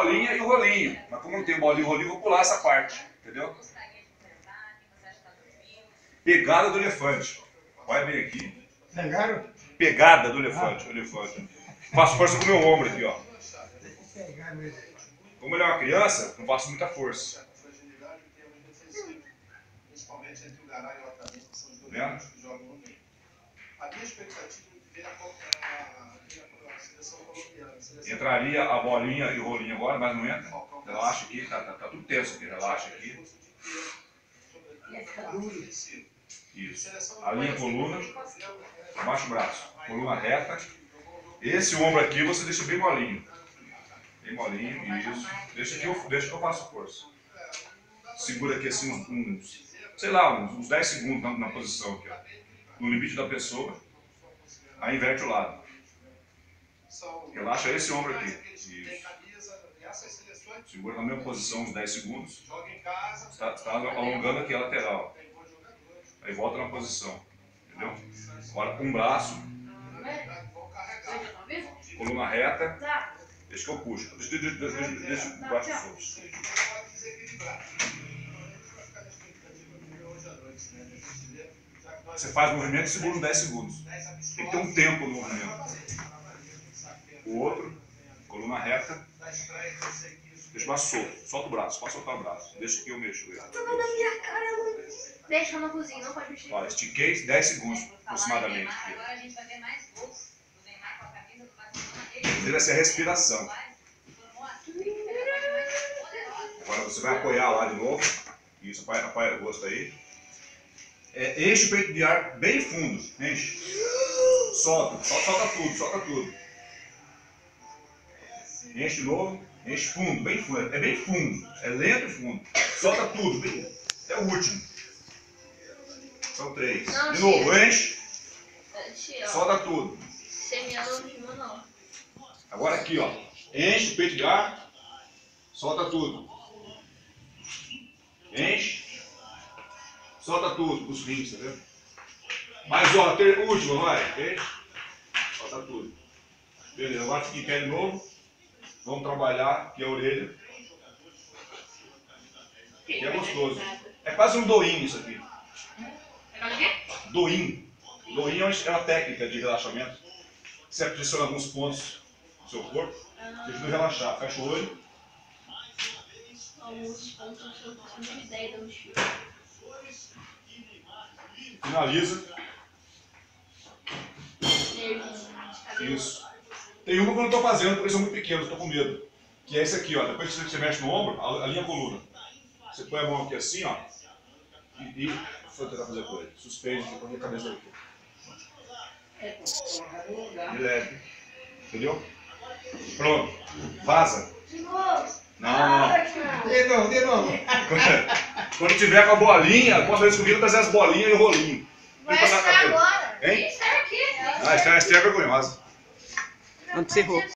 bolinha e o rolinho. Mas como não tem bolinha e rolinho, eu vou pular essa parte. Entendeu? Pegada do elefante. Olha bem aqui. Pegaram? Pegada do elefante. O elefante. Faço força com o meu ombro aqui, ó. Como ele é uma criança, não faço muita força. Principalmente entre o Gará e o Atlético, que são os dois que jogam no meio. A minha expectativa é ver a seleção colombiana. Entraria a bolinha e o rolinho agora, mas não entra. Relaxa aqui, tá tudo tenso aqui, relaxa aqui. Isso. Alinha a coluna, abaixa o braço, coluna reta. Esse ombro aqui você deixa bem molinho. Bem molinho, isso. Deixa que eu faço força. Segura aqui assim uns 10 segundos na posição aqui, ó. No limite da pessoa. Aí inverte o lado. Relaxa esse ombro aqui. Isso. Segura na mesma posição uns 10 segundos. Está alongando aqui a lateral. Aí volta na posição. Entendeu? Agora com um braço. Coluna reta. Deixa que eu puxo. Deixa o braço solto. Você faz o movimento e segura uns 10 segundos. Tem que ter um tempo no movimento. O outro, coluna reta. Deixa o braço solto. Solta o braço, pode soltar o braço. Deixa que eu mexo ele. Tá na minha cara, mano. Deixa na cozinha, não pode mexer. Olha, estiquei 10 segundos aproximadamente. Agora a gente vai ver mais gols do Neymar com a camisa do Barcelona. Ele vai ser a respiração. Agora você vai apoiar lá de novo. Isso, apoia o rosto aí. Enche o peito de ar bem fundo. Enche. Solta solta tudo. Enche de novo. Enche fundo, bem fundo. É bem fundo. É lento e fundo. Solta tudo. Até o último. São 3. Não, de novo, tira. enche. Solta tudo. Não. Agora aqui, ó. Enche o peito de ar. Solta tudo. Enche. Solta tudo, os rins, tá vendo? Mas ó, última, vai. Enche. Solta tudo. Beleza, agora fica em pé de novo. Vamos trabalhar aqui a orelha. E é gostoso. É quase um doin isso aqui. Doin. Doin é uma técnica de relaxamento. Você aprisiona alguns pontos do seu corpo. Deixa eu relaxar. Fecha o olho. Alguns pontos eu não tenho ideia de onde. Finaliza. Isso. Tem uma que eu não estou fazendo, porque eles são muito pequenos, estou com medo. Que é esse aqui, ó. Depois que você mexe no ombro, alinha a coluna. Você põe a mão aqui assim, ó. E deixa eu tentar fazer com ele. Suspende aqui, põe a cabeça aqui. De leve. Entendeu? Pronto. Vaza. De novo. Não. De novo. Quando tiver com a bolinha, quando eles comigo, trazer as bolinhas e o rolinho. Vai Vem passar a estar cabeça. agora. Hein? Isso é aqui. Ah, essa é vergonhosa. Onde você errou?